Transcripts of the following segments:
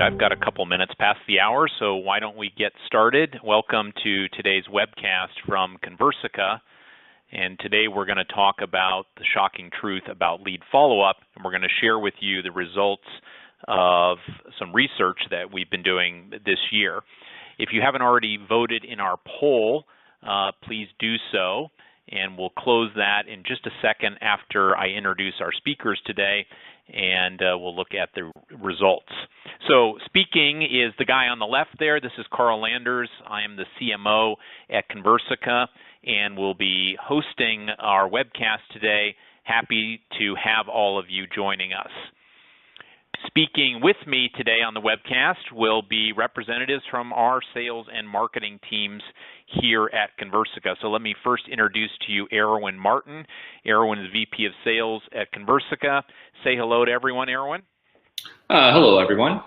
I've got a couple minutes past the hour, so why don't we get started? Welcome to today's webcast from Conversica. And today we're going to talk about the shocking truth about lead follow-up, and we're going to share with you the results of some research that we've been doing this year. If you haven't already voted in our poll, please do so, and we'll close that in just a second after I introduce our speakers today, and we'll look at the results. So speaking is the guy on the left there. This is Carl Landers. I am the CMO at Conversica, and we'll be hosting our webcast today. Happy to have all of you joining us. Speaking with me today on the webcast will be representatives from our sales and marketing teams here at Conversica. So let me first introduce to you Erwin Martin. Erwin is VP of Sales at Conversica. Say hello to everyone, Erwin. Hello, everyone.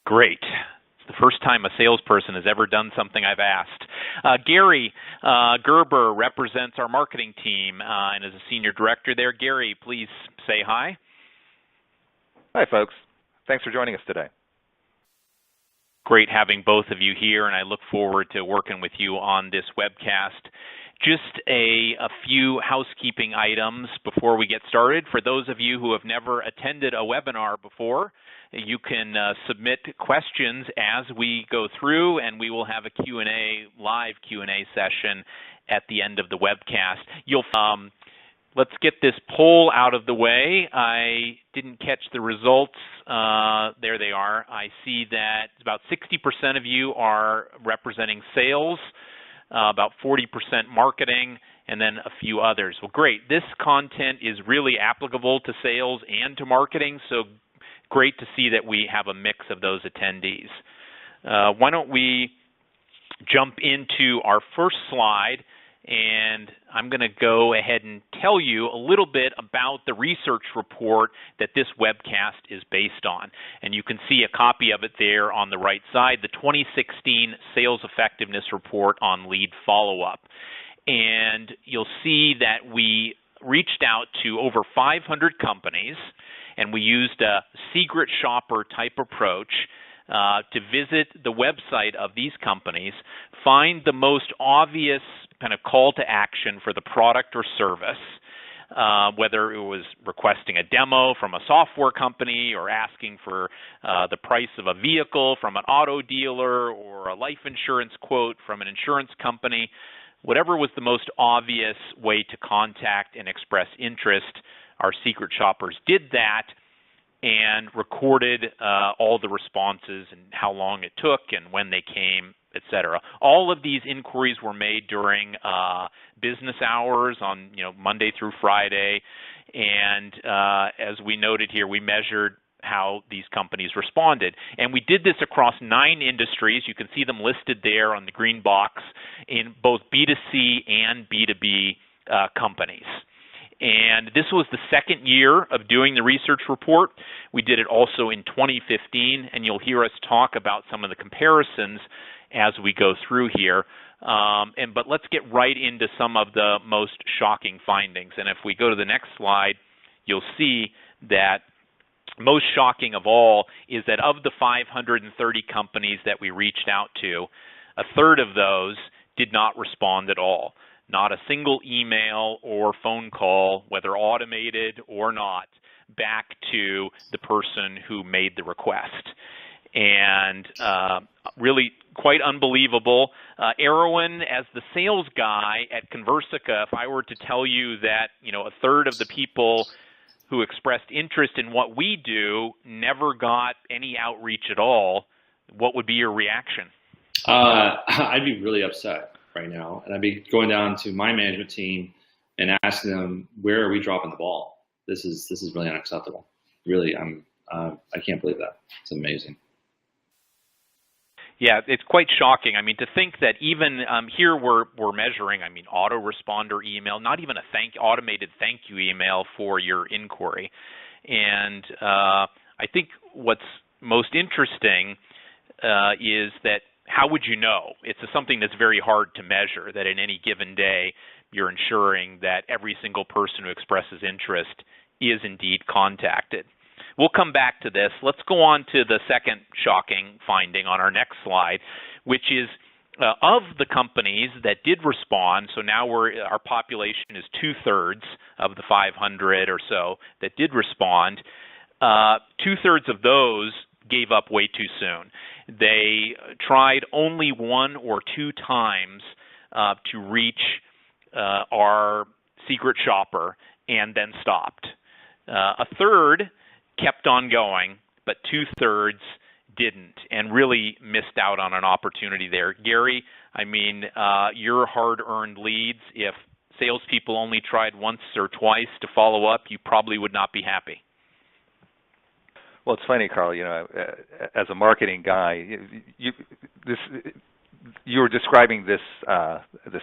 Great. It's the first time a salesperson has ever done something I've asked. Gary Gerber represents our marketing team and is a senior director there. Gary, please say hi. Hi, folks. Thanks for joining us today. Great having both of you here, and I look forward to working with you on this webcast. Just a few housekeeping items before we get started. For those of you who have never attended a webinar before, you can submit questions as we go through, and we will have a live Q&A session at the end of the webcast. Let's get this poll out of the way. I didn't catch the results. There they are. I see that about 60% of you are representing sales, about 40% marketing, and then a few others. Well, great. This content is really applicable to sales and to marketing, so great to see that we have a mix of those attendees. Why don't we jump into our first slide, and I'm going to go ahead and tell you a little bit about the research report that this webcast is based on. And you can see a copy of it there on the right side, the 2016 Sales Effectiveness Report on Lead Follow-Up. And you'll see that we reached out to over 500 companies, and we used a secret shopper type approach to visit the website of these companies, find the most obvious kind of call to action for the product or service, whether it was requesting a demo from a software company or asking for the price of a vehicle from an auto dealer or a life insurance quote from an insurance company. Whatever was the most obvious way to contact and express interest, our secret shoppers did that and recorded all the responses and how long it took and when they came, etc. All of these inquiries were made during business hours on Monday through Friday, and as we noted here, we measured how these companies responded. And we did this across 9 industries. You can see them listed there on the green box in both B2C and B2B companies. And this was the second year of doing the research report. We did it also in 2015, and you'll hear us talk about some of the comparisons as we go through here. But let's get right into some of the most shocking findings. And if we go to the next slide, you'll see that most shocking of all is that of the 530 companies that we reached out to, a third of those did not respond at all. Not a single email or phone call, whether automated or not, back to the person who made the request. And really quite unbelievable. Erwin, as the sales guy at Conversica, if I were to tell you that a third of the people who expressed interest in what we do never got any outreach at all, what would be your reaction? I'd be really upset right now, and I'd be going down to my management team and asking them, where are we dropping the ball? This is really unacceptable. Really, I can't believe that. It's amazing. Yeah, it's quite shocking. I mean, to think that even here we're measuring, autoresponder email, not even a automated thank you email for your inquiry. And I think what's most interesting is that how would you know? It's something that's very hard to measure, that in any given day you're ensuring that every single person who expresses interest is indeed contacted. we'll come back to this. Let's go on to the second shocking finding on our next slide, which is of the companies that did respond. So now our population is 2/3 of the 500 or so that did respond. 2/3 of those gave up way too soon. They tried only 1 or 2 times to reach our secret shopper and then stopped. A third kept on going, but 2/3 didn't and really missed out on an opportunity there. Gary, I mean, your hard-earned leads, if salespeople only tried once or twice to follow up, you probably would not be happy. Well, it's funny, Carl. As a marketing guy, you were describing this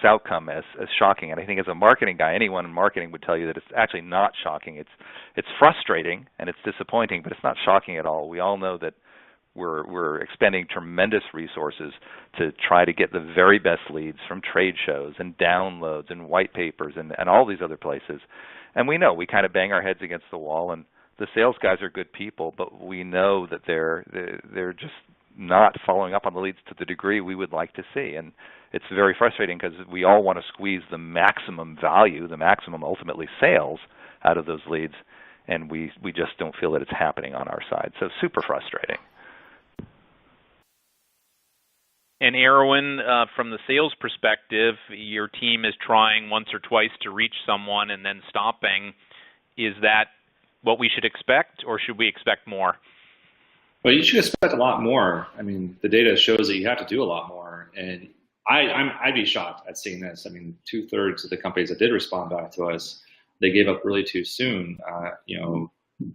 outcome as shocking, and I think as a marketing guy, anyone in marketing would tell you that it's actually not shocking. It's frustrating and it's disappointing, but it's not shocking at all. We all know that we're expending tremendous resources to try to get the very best leads from trade shows and downloads and white papers and all these other places, and we know we kind of bang our heads against the wall. And the sales guys are good people, but we know that they're just not following up on the leads to the degree we would like to see. And it's very frustrating because we all want to squeeze the maximum value, the maximum ultimately sales out of those leads, and we just don't feel that it's happening on our side. So super frustrating. And Erwin, from the sales perspective, your team is trying once or twice to reach someone and then stopping. Is that what we should expect, or should we expect more? Well, you should expect a lot more. I mean, the data shows that you have to do a lot more, and I'd be shocked at seeing this. I mean, 2/3 of the companies that did respond back to us, they gave up really too soon.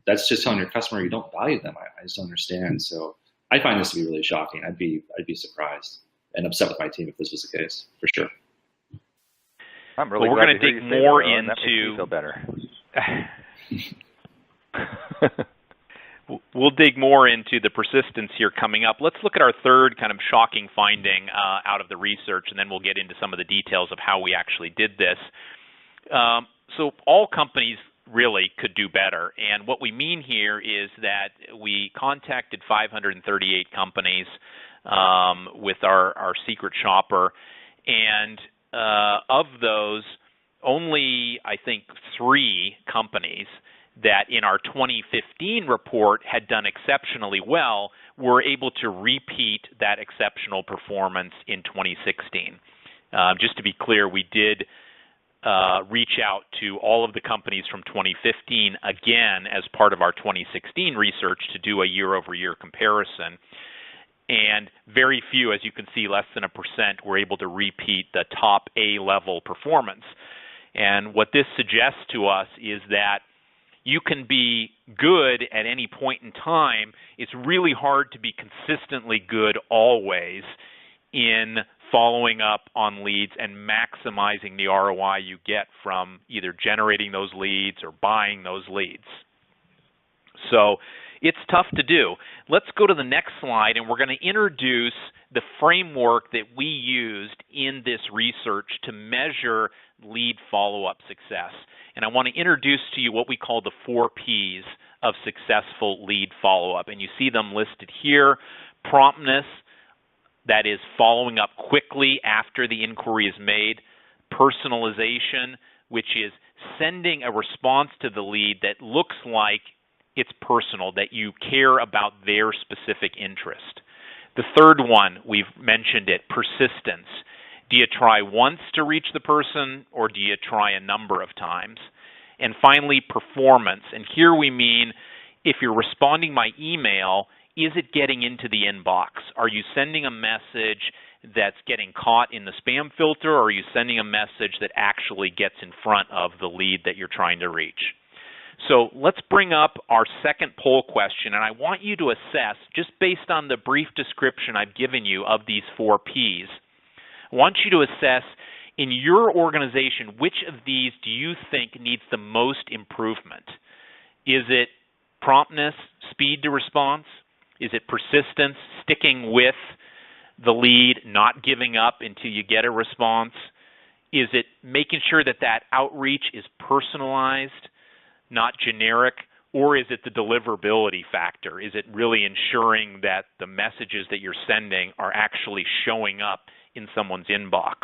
That's just telling your customer you don't value them. I just don't understand. So I find this to be really shocking. I'd be surprised and upset with my team if this was the case, for sure. I'm really we're glad going to dig more into. That makes me feel better. We'll dig more into the persistence here coming up. Let's look at our third kind of shocking finding out of the research, and then we'll get into some of the details of how we actually did this. So all companies really could do better. And what we mean here is that we contacted 538 companies with our secret shopper, and of those, only I think 3 companies that in our 2015 report had done exceptionally well were able to repeat that exceptional performance in 2016. Just to be clear, we did reach out to all of the companies from 2015 again as part of our 2016 research to do a year-over-year comparison. And very few, as you can see, less than 1%, were able to repeat the top A-level performance. And what this suggests to us is that you can be good at any point in time. It's really hard to be consistently good always in following up on leads and maximizing the ROI you get from either generating those leads or buying those leads. So it's tough to do. Let's go to the next slide, and we're going to introduce the framework that we used in this research to measure lead follow-up success. And I want to introduce to you what we call the 4 Ps of successful lead follow-up. And you see them listed here. Promptness, that is following up quickly after the inquiry is made. Personalization, which is sending a response to the lead that looks like it's personal, that you care about their specific interest. The third one, we've mentioned it, persistence. Do you try once to reach the person, or do you try a number of times? And finally, performance. And here we mean if you're responding by email, is it getting into the inbox? Are you sending a message that's getting caught in the spam filter, or are you sending a message that actually gets in front of the lead that you're trying to reach? So let's bring up our second poll question, and I want you to assess, just based on the brief description I've given you of these 4 Ps, I want you to assess in your organization, which of these do you think needs the most improvement? Is it promptness, speed to response? Is it persistence, sticking with the lead, not giving up until you get a response? Is it making sure that that outreach is personalized, not generic? Or is it the deliverability factor? Is it really ensuring that the messages that you're sending are actually showing up in someone's inbox?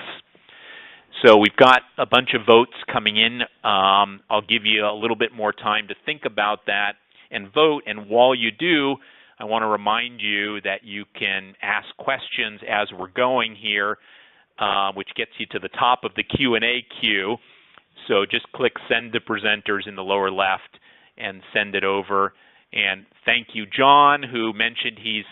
So we've got a bunch of votes coming in. I'll give you a little bit more time to think about that and vote. And while you do, I want to remind you that you can ask questions as we're going here, which gets you to the top of the Q&A queue. So just click Send to Presenters in the lower left and send it over. And thank you, John, who mentioned he's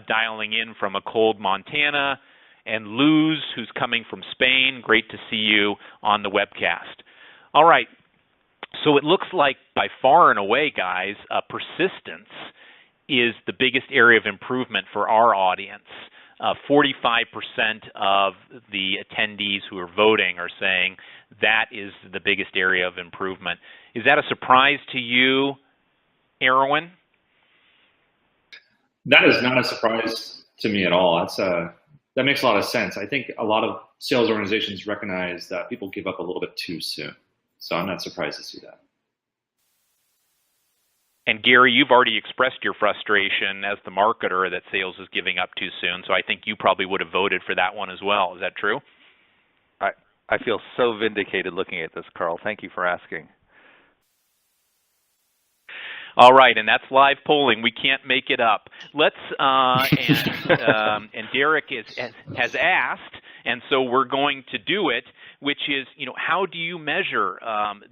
dialing in from a cold Montana, and Luz, who's coming from Spain. Great to see you on the webcast. All right, so it looks like by far and away, guys, persistence is the biggest area of improvement for our audience. 45% of the attendees who are voting are saying that is the biggest area of improvement. Is that a surprise to you, Erwin? That is not a surprise to me at all. That makes a lot of sense. I think a lot of sales organizations recognize that people give up a little bit too soon. So I'm not surprised to see that. And Gary, you've already expressed your frustration as the marketer that sales is giving up too soon. So I think you probably would have voted for that one as well. Is that true? I feel so vindicated looking at this, Carl. Thank you for asking. All right, and that's live polling. We can't make it up. Let's and Derek has asked, and so we're going to do it, which is, how do you measure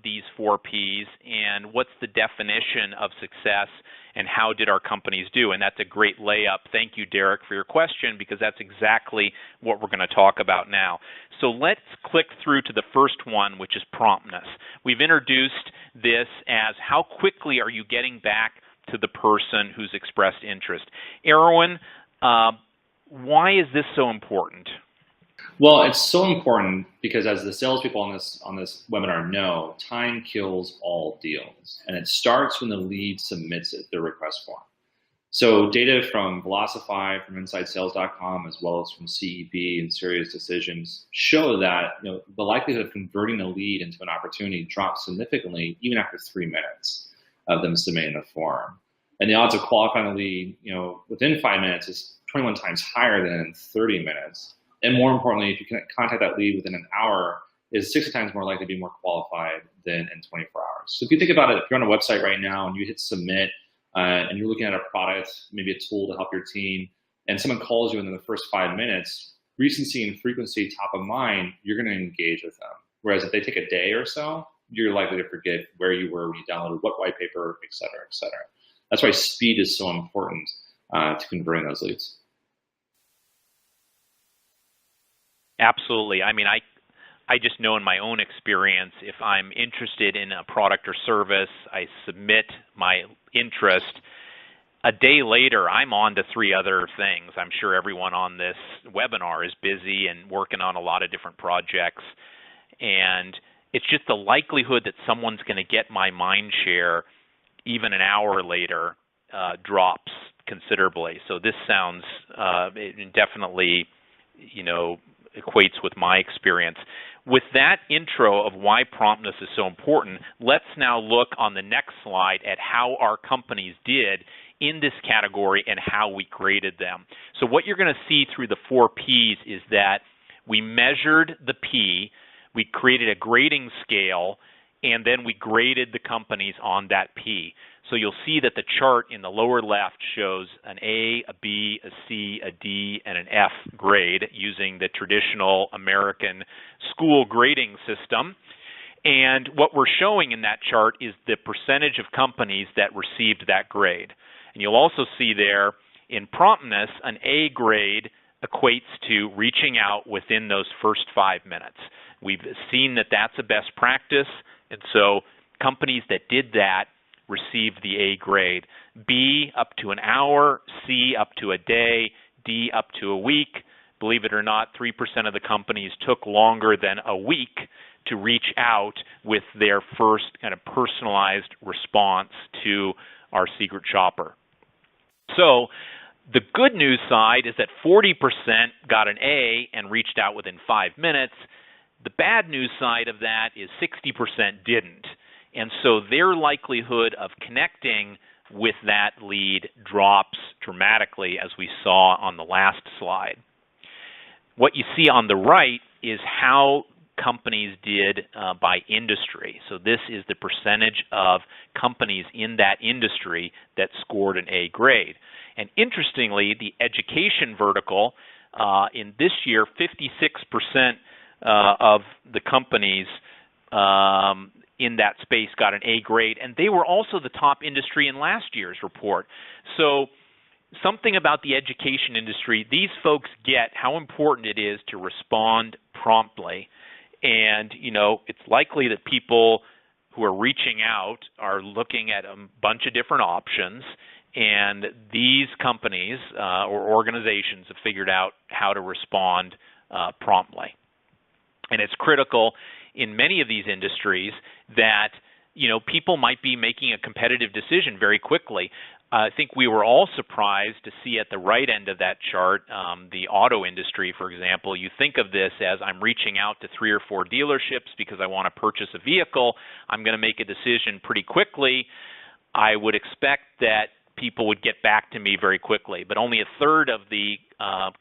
these 4 Ps, and what's the definition of success, and how did our companies do? And that's a great layup. Thank you, Derek, for your question, because that's exactly what we're going to talk about now. So let's click through to the first one, which is promptness. We've introduced this as how quickly are you getting back to the person who's expressed interest. Erwin, why is this so important? Well, it's so important because as the salespeople on this webinar know, time kills all deals, and it starts when the lead submits the request form. So data from Velocify, from InsideSales.com, as well as from CEB and Serious Decisions, show that the likelihood of converting a lead into an opportunity drops significantly even after 3 minutes of them submitting the form. And the odds of qualifying a lead, within 5 minutes is 21 times higher than in 30 minutes. And more importantly, if you can contact that lead within an hour, is 60 times more likely to be more qualified than in 24 hours. So if you think about it, if you're on a website right now and you hit submit, and you're looking at a product, maybe a tool to help your team, and someone calls you in the first 5 minutes, recency and frequency top of mind, you're going to engage with them. Whereas if they take a day or so, you're likely to forget where you were when you downloaded what white paper, et cetera, et cetera. That's why speed is so important to converting those leads. Absolutely. I mean, I just know in my own experience, if I'm interested in a product or service, I submit my interest. A day later, I'm on to 3 other things. I'm sure everyone on this webinar is busy and working on a lot of different projects. And it's just the likelihood that someone's going to get my mind share even an hour later drops considerably. So this sounds definitely, equates with my experience. With that intro of why promptness is so important, let's now look on the next slide at how our companies did in this category and how we graded them. So what you're going to see through the 4 Ps is that we measured the P, we created a grading scale, and then we graded the companies on that P. So you'll see that the chart in the lower left shows an A, a B, a C, a D, and an F grade using the traditional American school grading system. And what we're showing in that chart is the percentage of companies that received that grade. And you'll also see there in promptness, an A grade equates to reaching out within those first 5 minutes. We've seen that that's a best practice, and so companies that did that received the A grade. B, up to an hour. C, up to a day. D, up to a week. Believe it or not, 3% of the companies took longer than a week to reach out with their first kind of personalized response to our secret shopper. So the good news side is that 40% got an A and reached out within 5 minutes. The bad news side of that is 60% didn't. And so their likelihood of connecting with that lead drops dramatically, as we saw on the last slide. What you see on the right is how companies did by industry. So this is the percentage of companies in that industry that scored an A grade. And interestingly, the education vertical, in this year, 56% of the companies in that space got an A grade, and they were also the top industry in last year's report. So something about the education industry, these folks get how important it is to respond promptly. And, it's likely that people who are reaching out are looking at a bunch of different options, and these companies or organizations have figured out how to respond promptly. And it's critical in many of these industries that, people might be making a competitive decision very quickly. I think we were all surprised to see at the right end of that chart, the auto industry, for example. You think of this as I'm reaching out to 3 or 4 dealerships because I want to purchase a vehicle. I'm going to make a decision pretty quickly. I would expect that people would get back to me very quickly, but only a third of the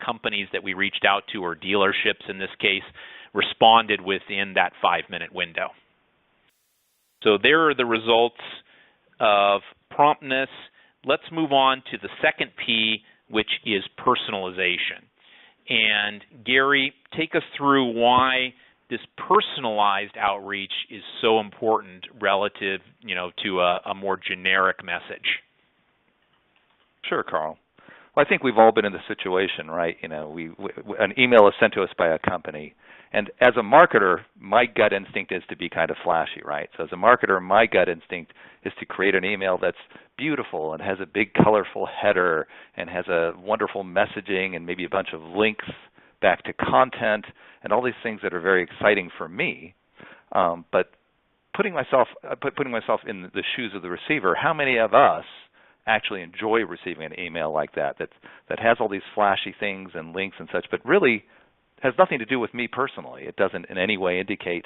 companies that we reached out to, or dealerships in this case, responded within that 5-minute window. So there are the results of promptness. Let's move on to the second P, which is personalization. And Gary, take us through why this personalized outreach is so important relative, to a more generic message. Sure, Carl. Well, I think we've all been in the situation, right? An email is sent to us by a company, and as a marketer, my gut instinct is to be kind of flashy, right? So as a marketer, my gut instinct is to create an email that's beautiful and has a big colorful header and has a wonderful messaging and maybe a bunch of links back to content and all these things that are very exciting for me. But putting myself in the shoes of the receiver, how many of us actually enjoy receiving an email like that has all these flashy things and links and such, but really has nothing to do with me personally? It doesn't in any way indicate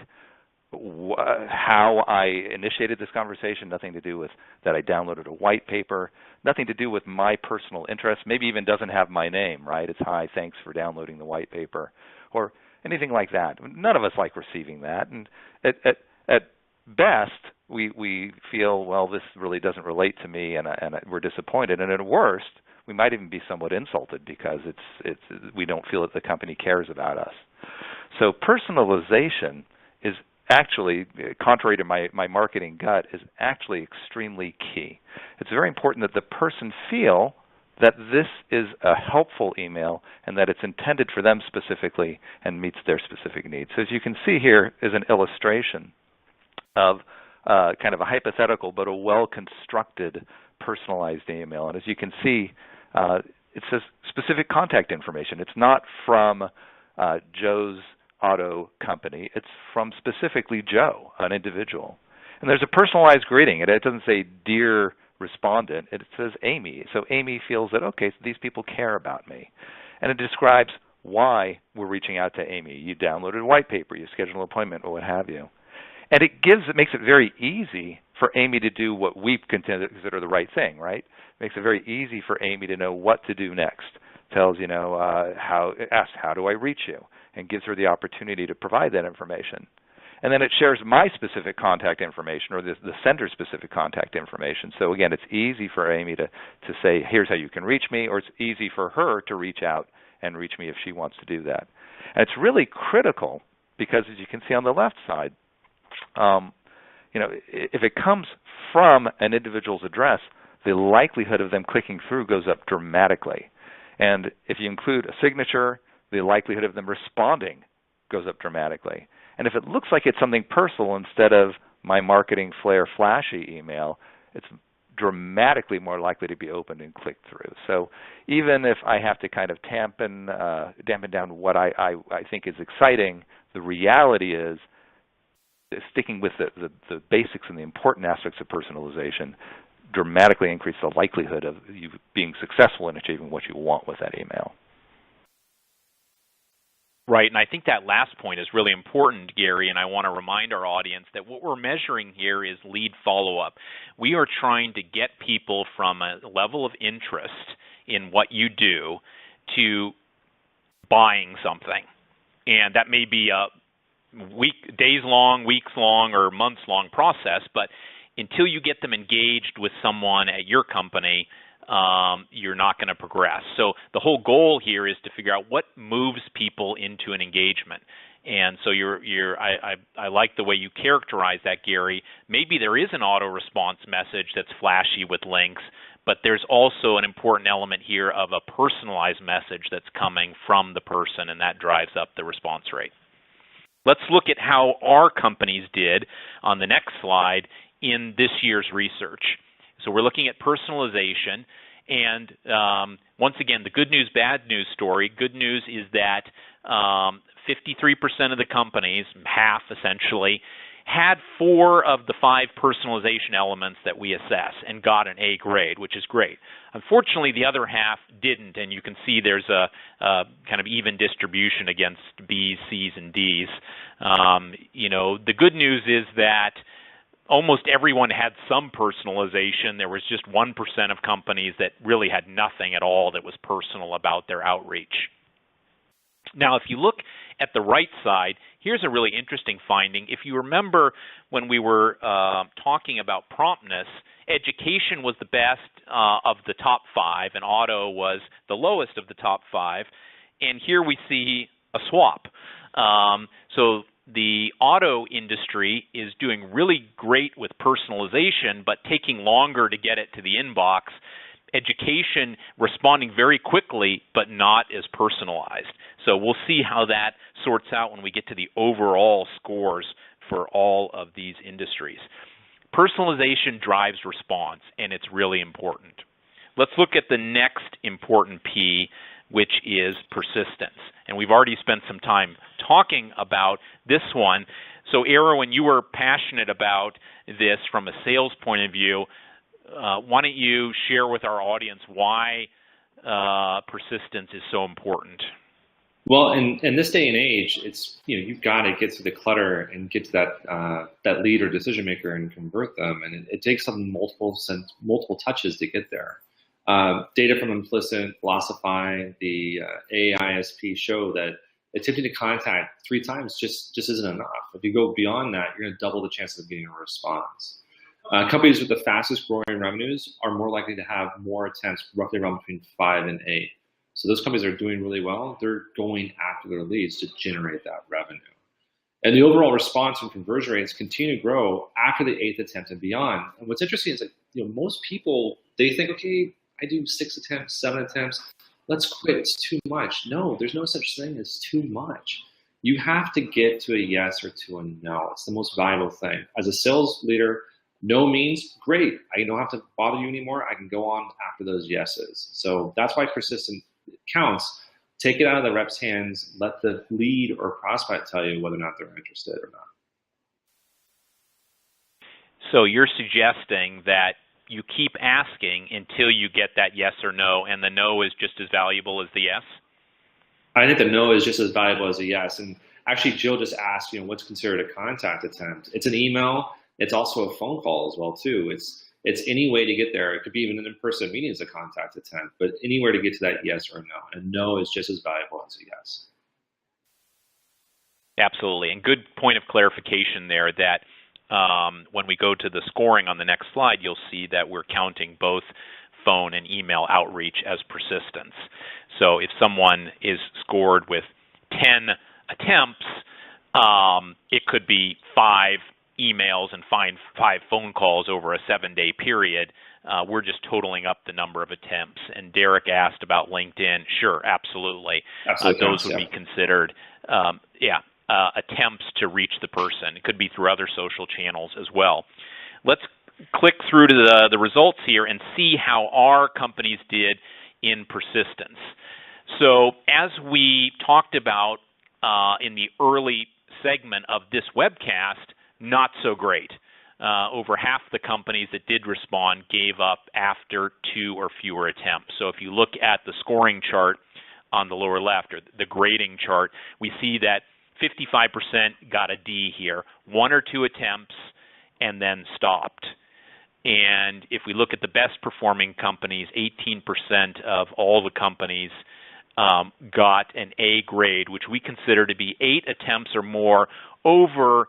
how I initiated this conversation, nothing to do with that I downloaded a white paper, nothing to do with my personal interest, maybe even doesn't have my name, right? It's hi, thanks for downloading the white paper, or anything like that. None of us like receiving that, and at best, we feel, well, this really doesn't relate to me, and we're disappointed, and at worst, we might even be somewhat insulted because we don't feel that the company cares about us. So personalization is actually, contrary to my marketing gut, is actually extremely key. It's very important that the person feel that this is a helpful email and that it's intended for them specifically and meets their specific needs. So as you can see here is an illustration of kind of a hypothetical but a well-constructed personalized email. And as you can see, it says specific contact information. It's not from Joe's auto company. It's from specifically Joe, an individual. And there's a personalized greeting. It doesn't say, dear respondent. It says Amy. So Amy feels that, okay, so these people care about me. And it describes why we're reaching out to Amy. You downloaded a white paper, you scheduled an appointment, or what have you. And it makes it very easy for Amy to do what we consider the right thing, right? It makes it very easy for Amy to know what to do next. Tells, asks, how do I reach you? And gives her the opportunity to provide that information. And then it shares my specific contact information or the sender's specific contact information. So again, it's easy for Amy to say, here's how you can reach me, or it's easy for her to reach out and reach me if she wants to do that. And it's really critical because, as you can see on the left side, if it comes from an individual's address, the likelihood of them clicking through goes up dramatically. And if you include a signature, the likelihood of them responding goes up dramatically. And if it looks like it's something personal instead of my marketing flair flashy email, it's dramatically more likely to be opened and clicked through. So even if I have to kind of dampen down what I think is exciting, the reality is sticking with the basics and the important aspects of personalization dramatically increase the likelihood of you being successful in achieving what you want with that email. Right, and I think that last point is really important, Gary, and I want to remind our audience that what we're measuring here is lead follow-up. We are trying to get people from a level of interest in what you do to buying something. And that may be a days long, weeks long, or months long process, but until you get them engaged with someone at your company, you're not going to progress. So the whole goal here is to figure out what moves people into an engagement. And so I like the way you characterize that, Gary. Maybe there is an auto response message that's flashy with links, but there's also an important element here of a personalized message that's coming from the person, and that drives up the response rate. Let's look at how our companies did on the next slide in this year's research. So we're looking at personalization, and once again, the good news, bad news story. Good news is that 53% of the companies, half essentially, had 4 of the 5 personalization elements that we assess and got an A grade, which is great. Unfortunately, the other half didn't, and you can see there's a kind of even distribution against B's, C's, and D's. The good news is that almost everyone had some personalization. There was just 1% of companies that really had nothing at all that was personal about their outreach. Now, if you look at the right side, here's a really interesting finding. If you remember when we were talking about promptness, education was the best of the top 5, and auto was the lowest of the top 5. And here we see a swap. So the auto industry is doing really great with personalization, but taking longer to get it to the inbox. Education responding very quickly, but not as personalized. So we'll see how that sorts out when we get to the overall scores for all of these industries. Personalization drives response, and it's really important. Let's look at the next important P, which is persistence. And we've already spent some time talking about this one. So, Erwin, you were passionate about this from a sales point of view. Why don't you share with our audience why persistence is so important? Well, in this day and age, it's you've got to get to the clutter and get to that lead or decision maker and convert them, and it takes some multiple touches to get there. Data from Implicit, Philosophy, the AISP show that attempting to contact 3 times just isn't enough. If you go beyond that, you're going to double the chances of getting a response. Companies with the fastest growing revenues are more likely to have more attempts, roughly around between 5 and 8. So those companies that are doing really well, they're going after their leads to generate that revenue. And the overall response and conversion rates continue to grow after the 8th attempt and beyond. And what's interesting is that most people, they think, okay, I do 6 attempts, 7 attempts, let's quit, it's too much. No, there's no such thing as too much. You have to get to a yes or to a no. It's the most valuable thing. As a sales leader, no means great. I don't have to bother you anymore. I can go on after those yeses. So that's why persistent counts. Take it out of the rep's hands. Let the lead or prospect tell you whether or not they're interested or not. So you're suggesting that you keep asking until you get that yes or no, and the no is just as valuable as the yes? I think the no is just as valuable as a yes. And actually, Jill just asked, what's considered a contact attempt? It's an email. It's also a phone call as well, too. It's any way to get there. It could be even an in-person meeting as a contact attempt, but anywhere to get to that yes or no. And no is just as valuable as a yes. Absolutely. And good point of clarification there that when we go to the scoring on the next slide, you'll see that we're counting both phone and email outreach as persistence. So if someone is scored with 10 attempts, it could be 5 emails and 5 phone calls over a 7-day period. We're just totaling up the number of attempts. And Derek asked about LinkedIn. Sure, absolutely. Those would be considered, attempts to reach the person. It could be through other social channels as well. Let's click through to the results here and see how our companies did in persistence. So as we talked about in the early segment of this webcast, not so great. Over half the companies that did respond gave up after 2 or fewer attempts. So if you look at the scoring chart on the lower left, or the grading chart, we see that 55% got a D here, 1 or 2 attempts, and then stopped. And if we look at the best performing companies, 18% of all the companies got an A grade, which we consider to be 8 attempts or more over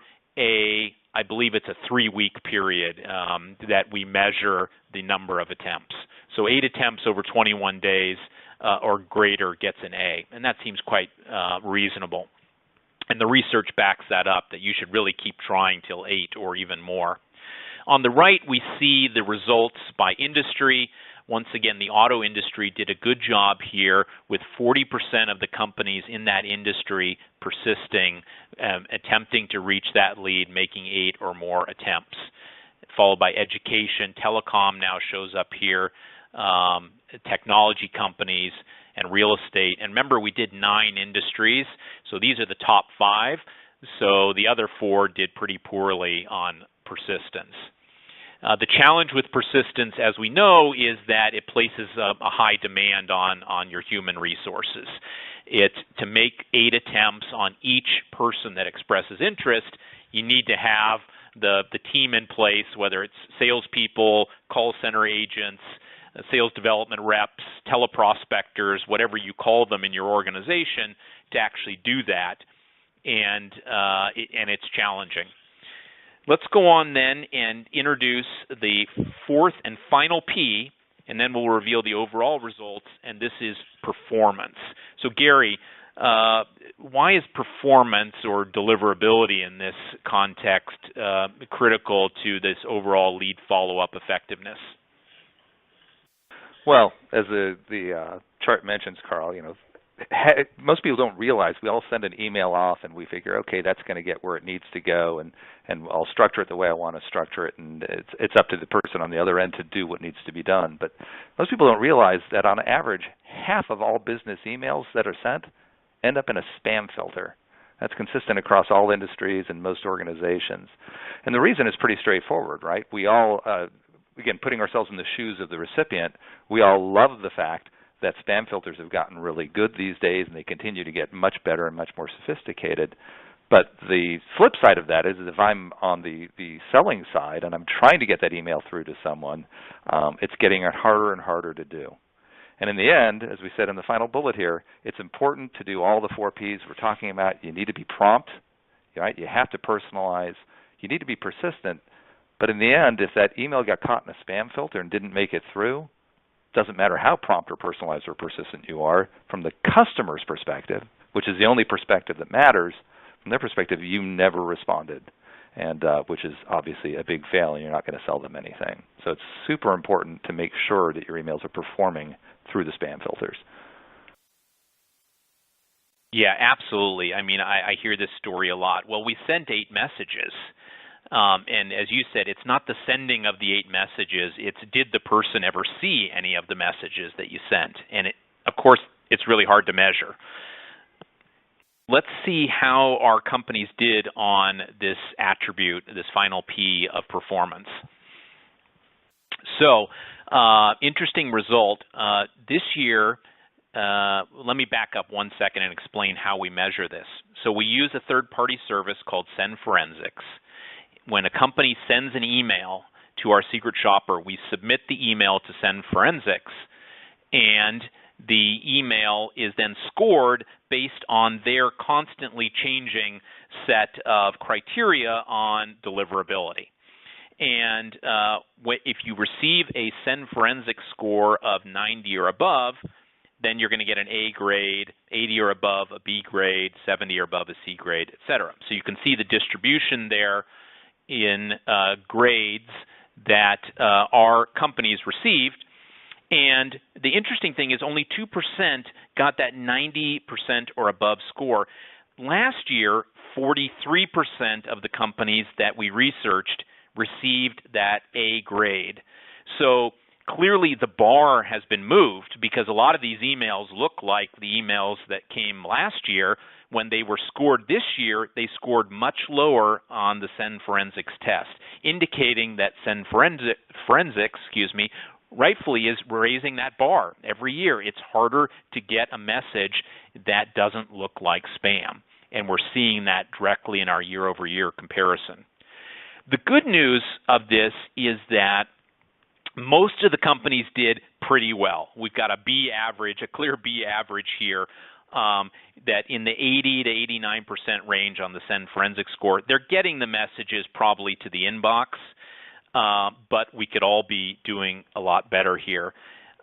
I believe it's a 3-week period that we measure the number of attempts. So 8 attempts over 21 days or greater gets an A, and that seems quite reasonable. And the research backs that up, that you should really keep trying till 8 or even more. On the right, we see the results by industry. Once again, the auto industry did a good job here, with 40% of the companies in that industry persisting, attempting to reach that lead, making 8 or more attempts. Followed by education. Telecom now shows up here, technology companies, and real estate. And remember, we did 9 industries, so these are the top 5. So the other 4 did pretty poorly on persistence. The challenge with persistence, as we know, is that it places a high demand on your human resources. To make 8 attempts on each person that expresses interest, you need to have the team in place, whether it's salespeople, call center agents, sales development reps, teleprospectors, whatever you call them in your organization, to actually do that, and it's challenging. Let's go on then and introduce the 4th and final P, and then we'll reveal the overall results, and this is performance. So Gary, why is performance or deliverability in this context critical to this overall lead follow-up effectiveness? Well, as the chart mentions, Carl, most people don't realize we all send an email off and we figure, okay, that's going to get where it needs to go, and I'll structure it the way I want to structure it, and it's up to the person on the other end to do what needs to be done. But most people don't realize that on average, half of all business emails that are sent end up in a spam filter. That's consistent across all industries and most organizations. And the reason is pretty straightforward, right? We all, again, putting ourselves in the shoes of the recipient, we all love the fact that spam filters have gotten really good these days, and they continue to get much better and much more sophisticated. But the flip side of that is if I'm on the selling side and I'm trying to get that email through to someone, it's getting harder and harder to do. And in the end, as we said in the final bullet here, it's important to do all the 4 Ps we're talking about. You need to be prompt, right? You have to personalize. You need to be persistent. But in the end, if that email got caught in a spam filter and didn't make it through, doesn't matter how prompt or personalized or persistent you are, from the customer's perspective, which is the only perspective that matters, from their perspective, you never responded, and which is obviously a big fail, and you're not going to sell them anything. So it's super important to make sure that your emails are performing through the spam filters. Yeah, absolutely. I mean, I hear this story a lot. Well, we sent 8 messages. And as you said, it's not the sending of the 8 messages, it's did the person ever see any of the messages that you sent? And of course, it's really hard to measure. Let's see how our companies did on this attribute, this final P of performance. So, interesting result. This year, let me back up 1 second and explain how we measure this. So we use a third-party service called Send Forensics. When a company sends an email to our secret shopper, we submit the email to Send Forensics, and the email is then scored based on their constantly changing set of criteria on deliverability. And if you receive a Send Forensics score of 90 or above, then you're going to get an A grade, 80 or above a B grade, 70 or above a C grade, etc. So you can see the distribution there in grades that our companies received. And the interesting thing is only 2% got that 90% or above score. Last year, 43% of the companies that we researched received that A grade. So clearly the bar has been moved, because a lot of these emails look like the emails that came last year. When they were scored this year, they scored much lower on the Send Forensics test, indicating that Send Forensics, rightfully is raising that bar every year. It's harder to get a message that doesn't look like spam, and we're seeing that directly in our year-over-year comparison. The good news of this is that most of the companies did pretty well. We've got a B average, a clear B average here, that in the 80 to 89% range on the Send Forensic score. They're getting the messages probably to the inbox, but we could all be doing a lot better here.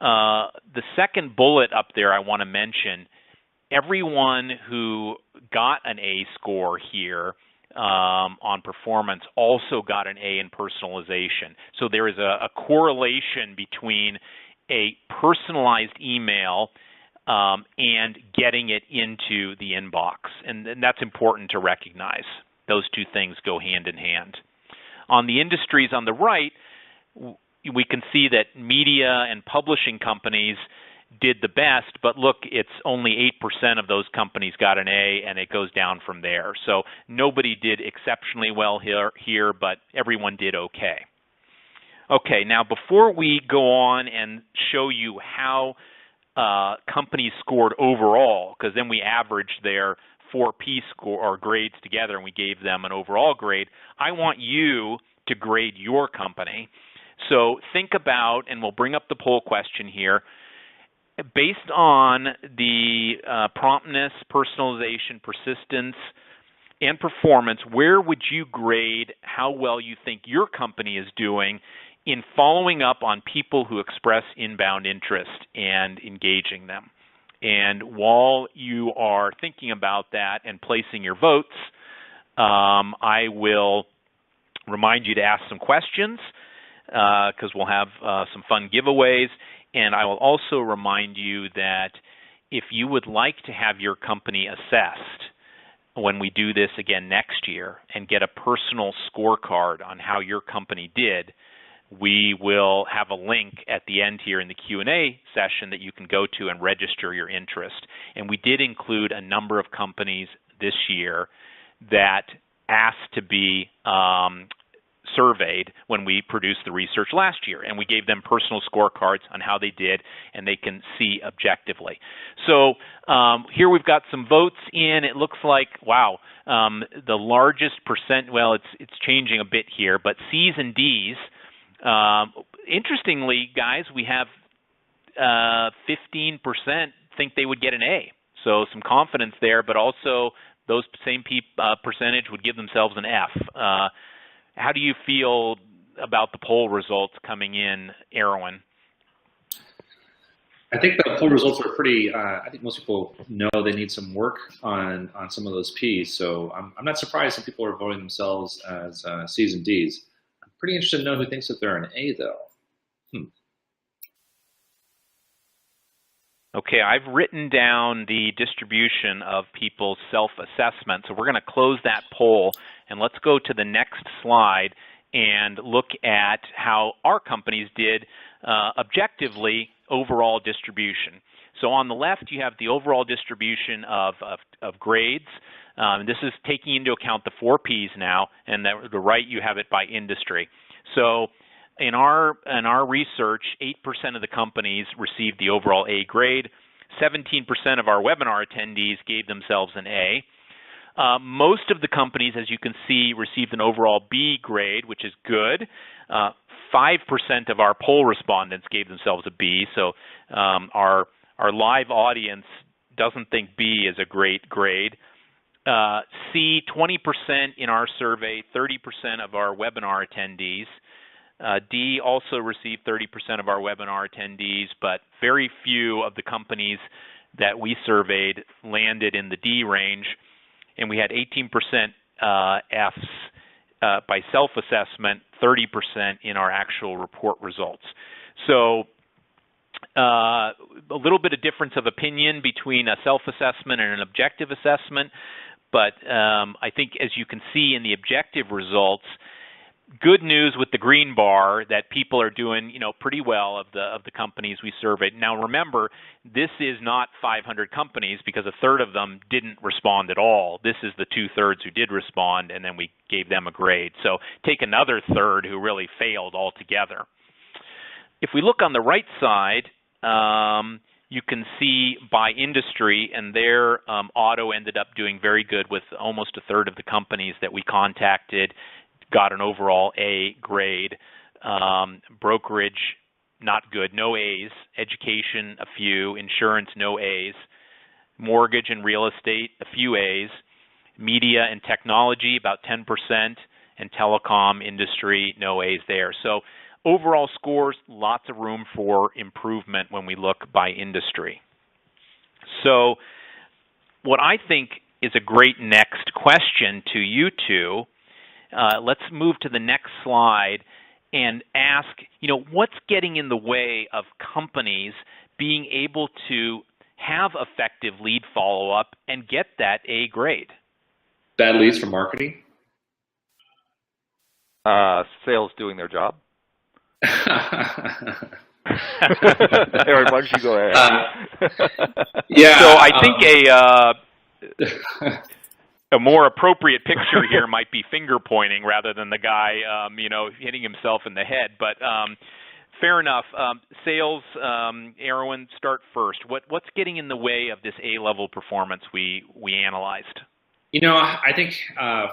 The second bullet up there I want to mention, everyone who got an A score here on performance also got an A in personalization. So there is a correlation between a personalized email and getting it into the inbox. And that's important to recognize. Those two things go hand in hand. On the industries on the right, we can see that media and publishing companies did the best, but look, it's only 8% of those companies got an A, and it goes down from there. So nobody did exceptionally well here, but everyone did okay. Okay, now before we go on and show you how companies scored overall, because then we averaged their 4P score or grades together and we gave them an overall grade, I want you to grade your company. So think about, and we'll bring up the poll question here, based on the promptness, personalization, persistence, and performance, where would you grade how well you think your company is doing in following up on people who express inbound interest and engaging them? And while you are thinking about that and placing your votes, I will remind you to ask some questions because we'll have some fun giveaways. And I will also remind you that if you would like to have your company assessed when we do this again next year and get a personal scorecard on how your company did, we will have a link at the end here in the Q&A session that you can go to and register your interest. And we did include a number of companies this year that asked to be surveyed when we produced the research last year, and we gave them personal scorecards on how they did, and they can see objectively. So here we've got some votes in. It looks like, wow, the largest percent, well, it's changing a bit here, but C's and D's, interestingly, guys, we have 15% think they would get an A, so some confidence there, but also those same percentage would give themselves an F. How do you feel about the poll results coming in, Erwin? I think the poll results are pretty, I think most people know they need some work on some of those P's, so I'm not surprised some people are voting themselves as C's and D's. I'm pretty interested to know who thinks that they're an A, though. Okay, I've written down the distribution of people's self-assessment, so we're going to close that poll, and let's go to the next slide and look at how our companies did objectively overall distribution. So on the left, you have the overall distribution of grades. This is taking into account the 4 Ps now, and the right, you have it by industry. So in our research, 8% of the companies received the overall A grade. 17% of our webinar attendees gave themselves an A. Most of the companies, as you can see, received an overall B grade, which is good. 5% of our poll respondents gave themselves a B, so our live audience doesn't think B is a great grade. C, 20% in our survey, 30% of our webinar attendees. D also received 30% of our webinar attendees, but very few of the companies that we surveyed landed in the D range, and we had 18% Fs by self-assessment, 30% in our actual report results. So a little bit of difference of opinion between a self-assessment and an objective assessment, but I think as you can see in the objective results, good news with the green bar that people are doing, pretty well of the companies we surveyed. Now remember, this is not 500 companies because a third of them didn't respond at all. This is the 2/3 who did respond, and then we gave them a grade. So take another third who really failed altogether. If we look on the right side, you can see by industry, and there auto ended up doing very good with almost a third of the companies that we contacted got an overall A grade. Brokerage, not good, no A's. Education, a few. Insurance, no A's. Mortgage and real estate, a few A's. Media and technology, about 10%. And telecom industry, no A's there. So overall scores, lots of room for improvement when we look by industry. So what I think is a great next question to you two, let's move to the next slide and ask, what's getting in the way of companies being able to have effective lead follow-up and get that A grade? Bad leads from marketing? Sales doing their job. Aaron, why don't you go ahead? Yeah. So I think a more appropriate picture here might be finger pointing rather than the guy, hitting himself in the head. But fair enough. Sales, Erwin, start first. What's getting in the way of this A-level performance we analyzed? I think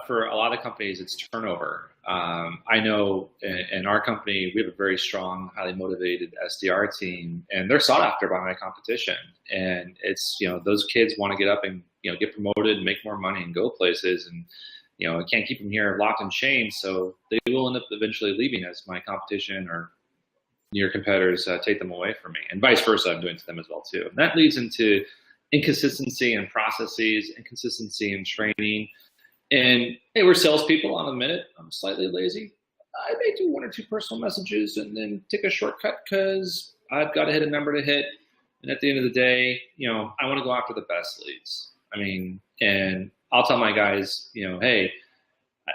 for a lot of companies, it's turnover. I know in our company, we have a very strong, highly motivated SDR team, and they're sought after by my competition. And it's, those kids want to get up and, get promoted, make more money, and go places. And, I can't keep them here locked in chains. So they will end up eventually leaving as my competition or your competitors take them away from me. And vice versa, I'm doing to them as well, too. And that leads into inconsistency in processes, inconsistency in training. And hey, we're salespeople. I'll admit it. I'm slightly lazy. I may do one or two personal messages and then take a shortcut because I've got to hit a number to hit. And at the end of the day, I want to go after the best leads. And I'll tell my guys, hey,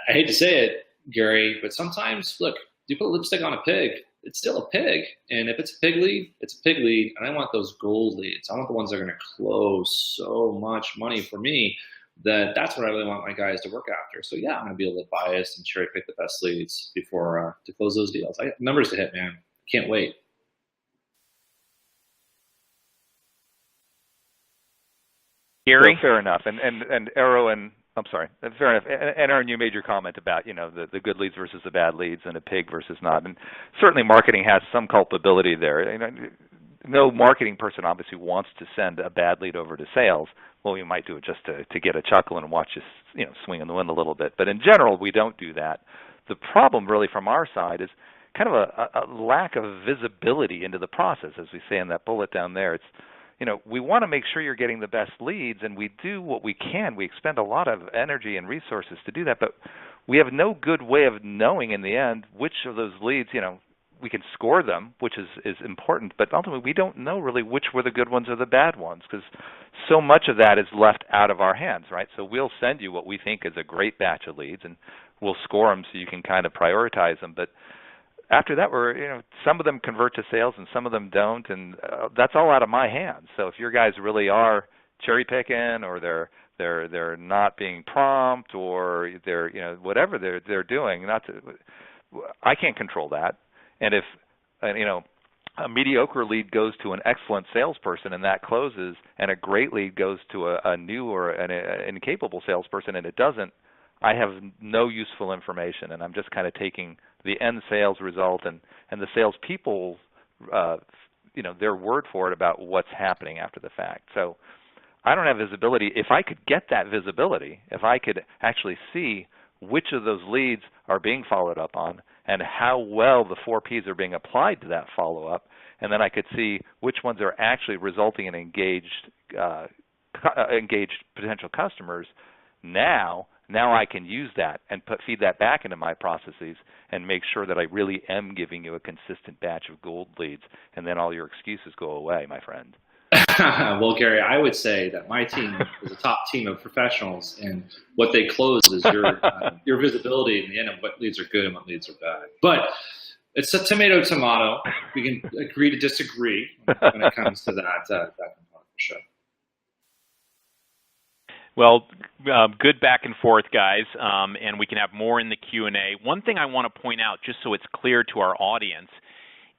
I hate to say it, Gary, but sometimes, look, you put lipstick on a pig, it's still a pig. And if it's a pig lead, it's a pig lead. And I want those gold leads. I want the ones that are going to close so much money for me that's what I really want my guys to work after. So yeah, I'm going to be a little biased and cherry pick the best leads before to close those deals. I got numbers to hit, man. Can't wait. Gary? Well, fair enough. And Erwin, I'm sorry. Fair enough. And Aaron, you made your comment about, the good leads versus the bad leads and a pig versus not. And certainly marketing has some culpability there. No marketing person obviously wants to send a bad lead over to sales. Well, we might do it just to get a chuckle and watch us, swing in the wind a little bit. But in general, we don't do that. The problem really from our side is kind of a lack of visibility into the process, as we say in that bullet down there. It's, we want to make sure you're getting the best leads, and we do what we can. We expend a lot of energy and resources to do that, but we have no good way of knowing in the end which of those leads, we can score them, which is important, but ultimately we don't know really which were the good ones or the bad ones because so much of that is left out of our hands, right? So we'll send you what we think is a great batch of leads, and we'll score them so you can kind of prioritize them. But after that, some of them convert to sales and some of them don't, and that's all out of my hands. So if your guys really are cherry picking, or they're not being prompt, or they're whatever they're doing, I can't control that. And if a mediocre lead goes to an excellent salesperson and that closes, and a great lead goes to a new or an incapable salesperson and it doesn't, I have no useful information, and I'm just kind of taking the end sales result and the salespeople, their word for it about what's happening after the fact. So I don't have visibility. If I could get that visibility, if I could actually see which of those leads are being followed up on and how well the 4 Ps are being applied to that follow-up, and then I could see which ones are actually resulting in engaged potential customers, now I can use that and feed that back into my processes and make sure that I really am giving you a consistent batch of gold leads, and then all your excuses go away, my friend. Well, Gary, I would say that my team is a top team of professionals, and what they close is your visibility in the end of what leads are good and what leads are bad. But it's a tomato. We can agree to disagree when it comes to that component for sure. Well, good back and forth, guys, and we can have more in the Q&A. One thing I want to point out, just so it's clear to our audience,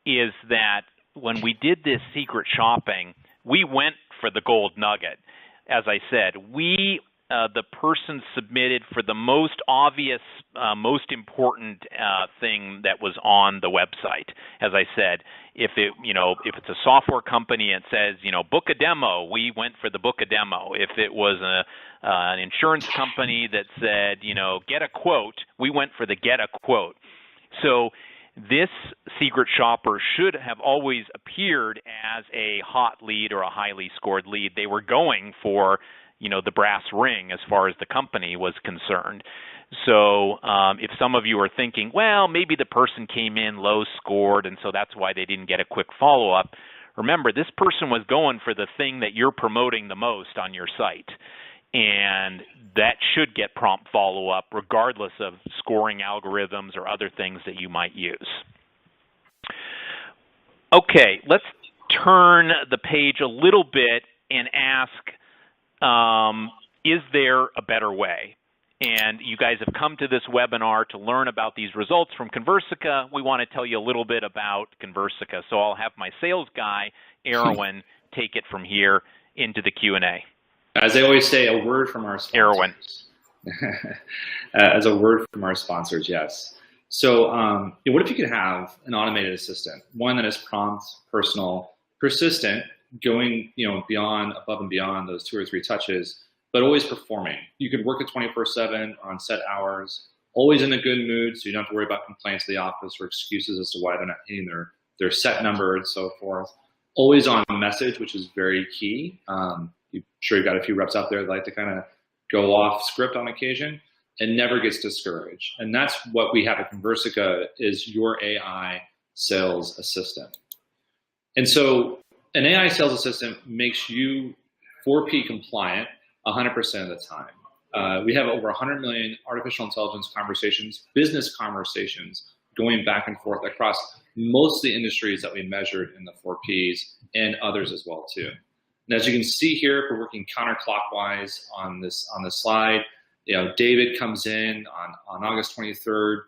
is that when we did this secret shopping, we went for the gold nugget. As I said, the person submitted for the most obvious, most important thing that was on the website. As I said, if it's a software company and it says, book a demo, we went for the book a demo. If it was an insurance company that said, get a quote, we went for the get a quote. So this secret shopper should have always appeared as a hot lead or a highly scored lead. They were going for the brass ring as far as the company was concerned. So if some of you are thinking, well, maybe the person came in low scored and so that's why they didn't get a quick follow-up, remember, this person was going for the thing that you're promoting the most on your site. And that should get prompt follow-up regardless of scoring algorithms or other things that you might use. Okay, let's turn the page a little bit and ask, is there a better way? And you guys have come to this webinar to learn about these results from Conversica. We want to tell you a little bit about Conversica. So I'll have my sales guy, Erwin, take it from here into the Q&A. As they always say, a word from our sponsors. Erwin. As a word from our sponsors, yes. So what if you could have an automated assistant, one that is prompt, personal, persistent, going beyond, above and beyond those 2 or 3 touches, but always performing. You could work at 24/7 on set hours, always in a good mood, so you don't have to worry about complaints to the office or excuses as to why they're not hitting their set number and so forth. Always on message, which is very key. I'm sure you've got a few reps out there that like to kind of go off script on occasion and never gets discouraged. And that's what we have at Conversica, is your AI sales assistant. And so an AI sales assistant makes you 4P compliant 100% of the time. We have over 100 million artificial intelligence conversations, business conversations, going back and forth across most of the industries that we measured in the 4Ps and others as well too. And as you can see here, if we're working counterclockwise on this slide, David comes in on August 23rd.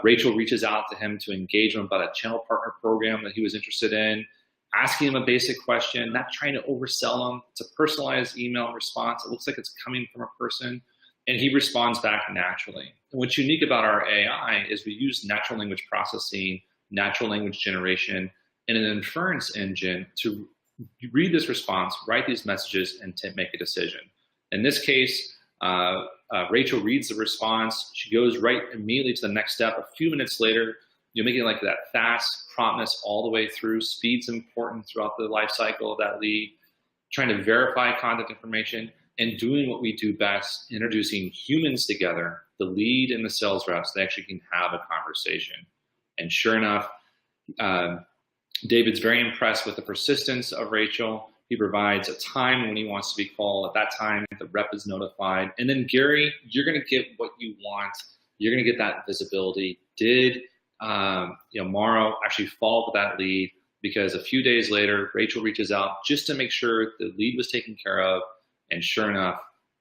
Rachel reaches out to him to engage him about a channel partner program that he was interested in, asking him a basic question, not trying to oversell him. It's a personalized email response. It looks like it's coming from a person, and he responds back naturally. And what's unique about our AI is we use natural language processing, natural language generation, and an inference engine to read this response, write these messages, and to make a decision. In this case, Rachel reads the response. She goes right immediately to the next step. A few minutes later, you're making like that fast promptness all the way through. Speed's important throughout the life cycle of that lead, trying to verify contact information, and doing what we do best, introducing humans together, the lead and the sales reps, they actually can have a conversation. And sure enough, David's very impressed with the persistence of Rachel. He provides a time when he wants to be called. At that time, the rep is notified. And then Gary, you're going to get what you want. You're going to get that visibility. Did Mauro actually follow up with that lead? Because a few days later, Rachel reaches out just to make sure the lead was taken care of. And sure enough,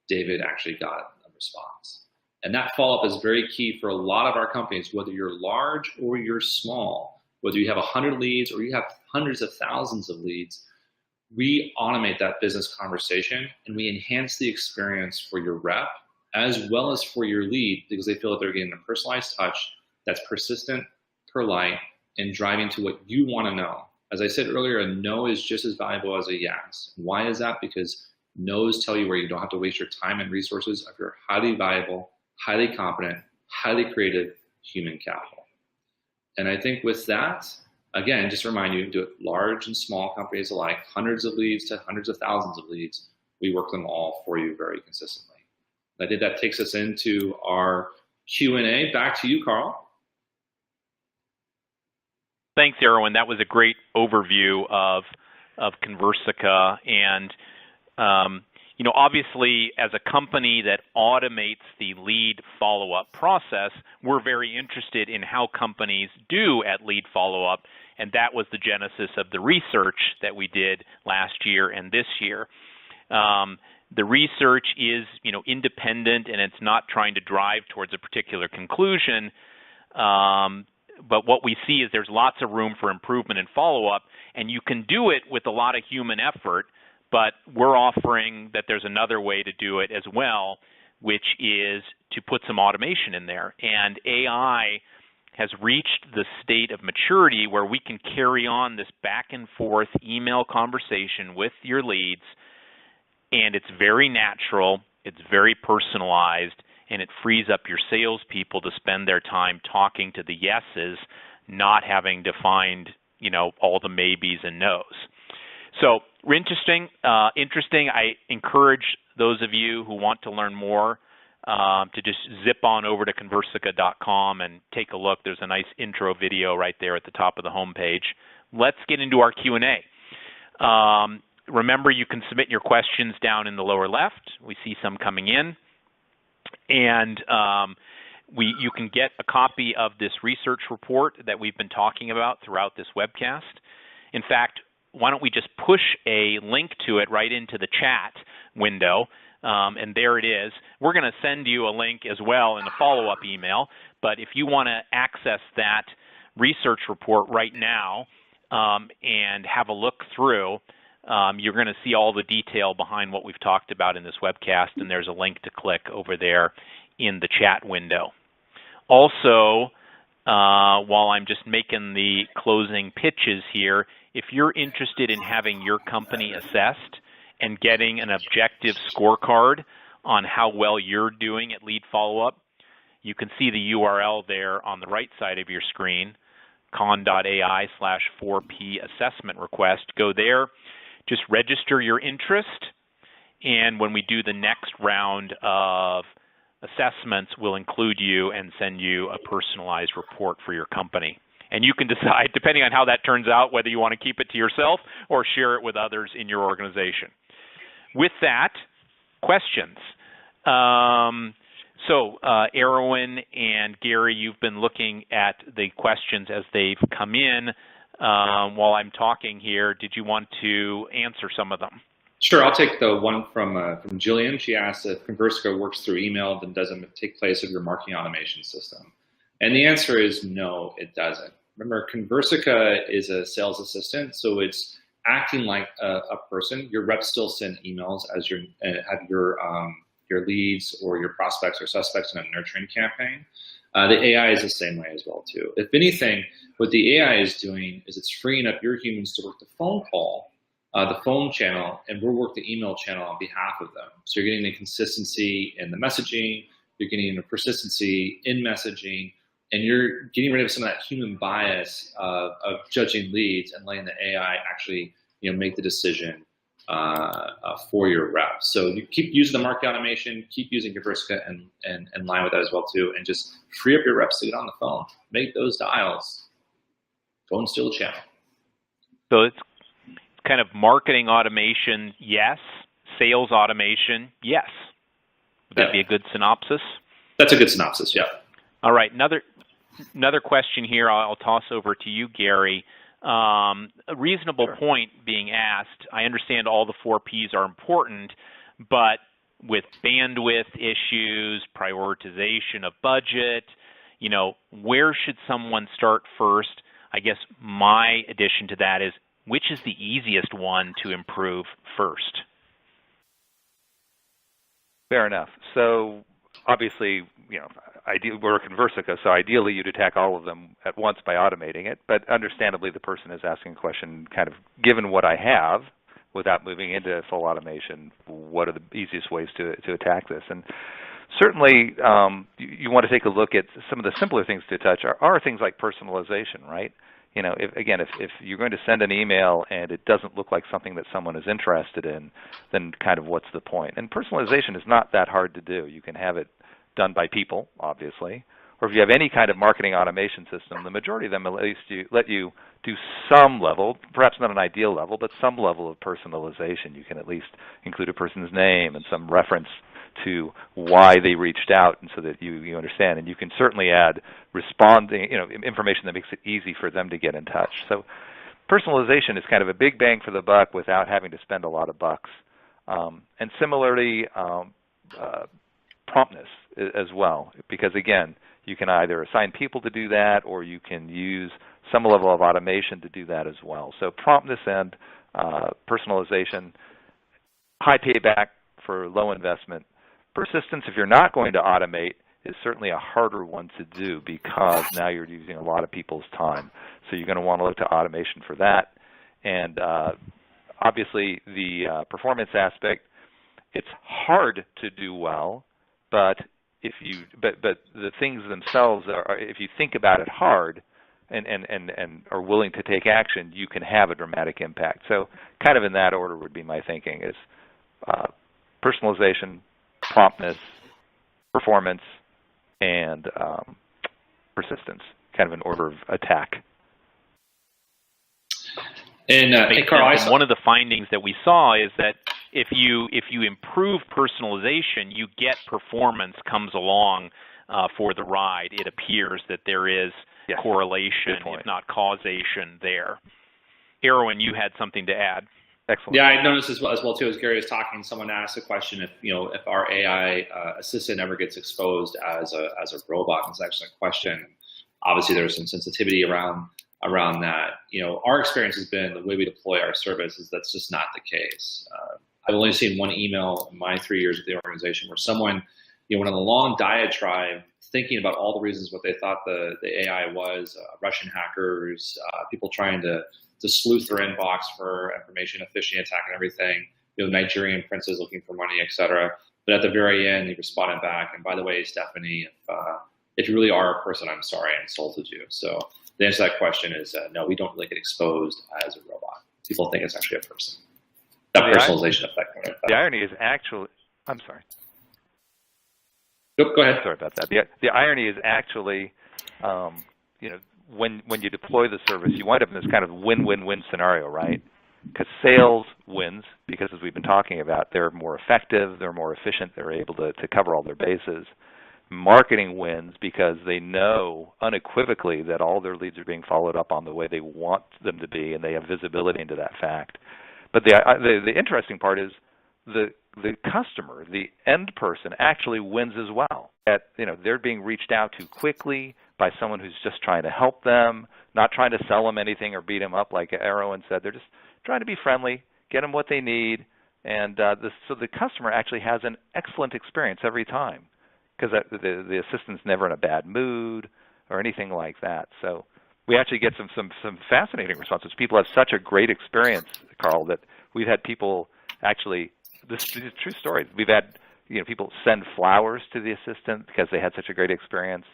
David actually got a response. And that follow-up is very key for a lot of our companies, whether you're large or you're small, whether you have 100 leads or you have hundreds of thousands of leads. We automate that business conversation and we enhance the experience for your rep as well as for your lead, because they feel that they're getting a personalized touch that's persistent, polite, and driving to what you want to know. As I said earlier, a no is just as valuable as a yes. Why is that? Because no's tell you where you don't have to waste your time and resources if you're highly valuable, highly competent, highly creative human capital. And I think with that, again, just to remind you, do it large and small companies alike, hundreds of leads to hundreds of thousands of leads. We work them all for you very consistently. I think that takes us into our Q&A. Back to you, Carl. Thanks, Erwin. That was a great overview of Conversica. And, obviously, as a company that automates the lead follow-up process, we're very interested in how companies do at lead follow-up. And that was the genesis of the research that we did last year and this year. The research is, independent, and it's not trying to drive towards a particular conclusion. but what we see is there's lots of room for improvement and follow-up, and you can do it with a lot of human effort, but we're offering that there's another way to do it as well, which is to put some automation in there. And AI has reached the state of maturity where we can carry on this back and forth email conversation with your leads, and it's very natural, it's very personalized, and it frees up your salespeople to spend their time talking to the yeses, not having to find, all the maybes and nos. So interesting. I encourage those of you who want to learn more to just zip on over to Conversica.com and take a look. There's a nice intro video right there at the top of the homepage. Let's get into our Q&A. Remember, you can submit your questions down in the lower left. We see some coming in. And you can get a copy of this research report that we've been talking about throughout this webcast. In fact, why don't we just push a link to it right into the chat window, and there it is. We're going to send you a link as well in a follow-up email, but if you want to access that research report right now and have a look through, you're going to see all the detail behind what we've talked about in this webcast, and there's a link to click over there in the chat window. Also, while I'm just making the closing pitches here, if you're interested in having your company assessed and getting an objective scorecard on how well you're doing at lead follow-up, you can see the URL there on the right side of your screen, con.ai/4P assessment request. Go there, just register your interest, and when we do the next round of assessments, we'll include you and send you a personalized report for your company. And you can decide, depending on how that turns out, whether you want to keep it to yourself or share it with others in your organization. With that, questions. So, Erwin and Gary, you've been looking at the questions as they've come in. While I'm talking here, did you want to answer some of them? Sure, I'll take the one from Jillian. She asked if Conversica works through email, then doesn't take place of your marketing automation system. And the answer is no, it doesn't. Remember, Conversica is a sales assistant, so it's acting like a person. Your reps still send emails as have your leads or your prospects or suspects in a nurturing campaign. The AI is the same way as well too. If anything, what the AI is doing is it's freeing up your humans to work the phone call, the phone channel, and we'll work the email channel on behalf of them. So you're getting the consistency in the messaging, you're getting the persistency in messaging, and you're getting rid of some of that human bias of judging leads and letting the AI actually make the decision for your reps. So you keep using the market automation, keep using Conversica and line with that as well too, and just free up your reps to get on the phone, make those dials, go and steal the channel. So it's kind of marketing automation, yes. Sales automation, yes. Would that be a good synopsis? That's a good synopsis, yeah. All right, another question here I'll toss over to you, Gary. A reasonable point being asked. I understand all the 4 Ps are important, but with bandwidth issues, prioritization of budget, where should someone start first? I guess my addition to that is, which is the easiest one to improve first? Fair enough. So obviously, we're Conversica, so ideally you'd attack all of them at once by automating it. But understandably, the person is asking a question, kind of given what I have, without moving into full automation, what are the easiest ways to attack this? And certainly, you want to take a look at some of the simpler things to touch are things like personalization, right? If you're going to send an email and it doesn't look like something that someone is interested in, then kind of what's the point? And personalization is not that hard to do. You can have it done by people, obviously, or if you have any kind of marketing automation system, the majority of them at least let you do some level, perhaps not an ideal level, but some level of personalization. You can at least include a person's name and some reference to why they reached out, and so that you understand. And you can certainly add information that makes it easy for them to get in touch. So personalization is kind of a big bang for the buck without having to spend a lot of bucks. And similarly, promptness as well, because again, You can either assign people to do that, or you can use some level of automation to do that as well. So promptness and personalization, high payback for low investment. Persistence, if you're not going to automate, is certainly a harder one to do because now you're using a lot of people's time. So you're going to want to look to automation for that. And obviously the performance aspect, it's hard to do well, but the things themselves are, if you think about it hard and are willing to take action, you can have a dramatic impact. So kind of in that order would be my thinking is personalization, promptness, performance, and persistence, kind of an order of attack. And Carl, one of the findings that we saw is that if you improve personalization, you get performance comes along for the ride. It appears that there is correlation, if not causation, there. Erwin, you had something to add. Excellent. Yeah, I noticed as well too. As Gary was talking, someone asked a question if our AI assistant ever gets exposed as a robot. It's actually a question. Obviously, there's some sensitivity around that. Our experience has been the way we deploy our service is that's just not the case. I've only seen one email in my 3 years with the organization where someone, went on a long diatribe thinking about all the reasons what they thought the AI was, Russian hackers, people trying to sleuth their inbox for information, a phishing attack and everything, Nigerian princes looking for money, etc. But at the very end, he responded back, and by the way, Stephanie, if you really are a person, I'm sorry I insulted you. So the answer to that question is no, we don't really get exposed as a robot. People think it's actually a person. That personalization effect. The irony is actually, I'm sorry. Go ahead. Sorry about that. The irony is actually, when you deploy the service, you wind up in this kind of win-win-win scenario, right? Because sales wins, because as we've been talking about, they're more effective, they're more efficient, they're able to cover all their bases. Marketing wins because they know unequivocally that all their leads are being followed up on the way they want them to be, and they have visibility into that fact. But the interesting part is the customer, the end person, actually wins as well. They're being reached out to quickly by someone who's just trying to help them, not trying to sell them anything or beat them up, like Erwin said. They're just trying to be friendly, get them what they need, and so the customer actually has an excellent experience every time because the assistant's never in a bad mood or anything like that. So we actually get some fascinating responses. People have such a great experience, Carl, that we've had people actually. These are true stories. We've had people send flowers to the assistant because they had such a great experience.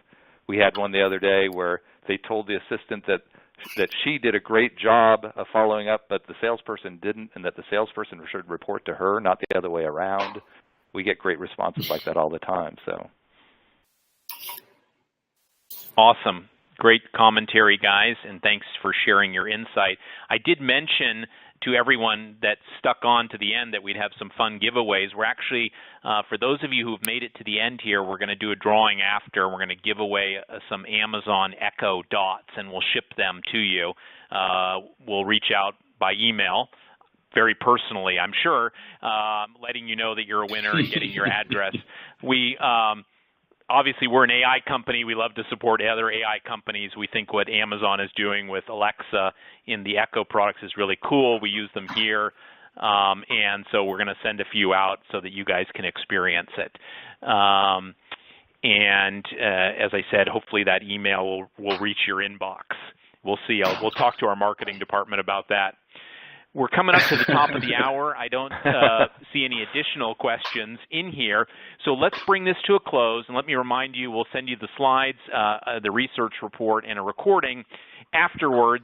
We had one the other day where they told the assistant that she did a great job of following up, but the salesperson didn't, and that the salesperson should report to her, not the other way around. We get great responses like that all the time. So awesome. Great commentary, guys, and thanks for sharing your insight. I did mention to everyone that stuck on to the end that we'd have some fun giveaways. We're actually, for those of you who've made it to the end here, we're going to do a drawing after. We're going to give away some Amazon Echo Dots, and we'll ship them to you. We'll reach out by email, very personally, I'm sure, letting you know that you're a winner and getting your address. Obviously, we're an AI company. We love to support other AI companies. We think what Amazon is doing with Alexa in the Echo products is really cool. We use them here, and so we're going to send a few out so that you guys can experience it. And as I said, hopefully that email will reach your inbox. We'll see. We'll talk to our marketing department about that. We're coming up to the top of the hour. I don't see any additional questions in here. So let's bring this to a close. And let me remind you, we'll send you the slides, the research report, and a recording afterwards.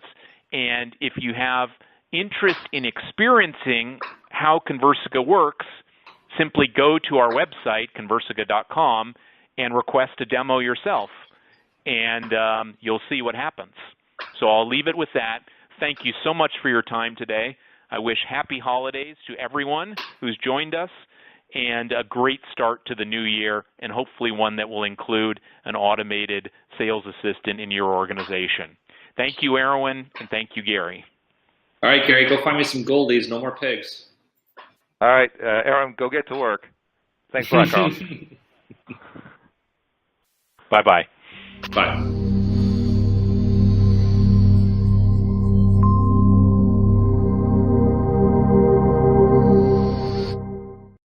And if you have interest in experiencing how Conversica works, simply go to our website, conversica.com, and request a demo yourself. And you'll see what happens. So I'll leave it with that. Thank you so much for your time today. I wish happy holidays to everyone who's joined us and a great start to the new year, and hopefully one that will include an automated sales assistant in your organization. Thank you, Erwin, and thank you, Gary. All right, Gary, go find me some goldies, no more pigs. All right, Erwin, go get to work. Thanks a lot, Carl. Bye-bye. Bye.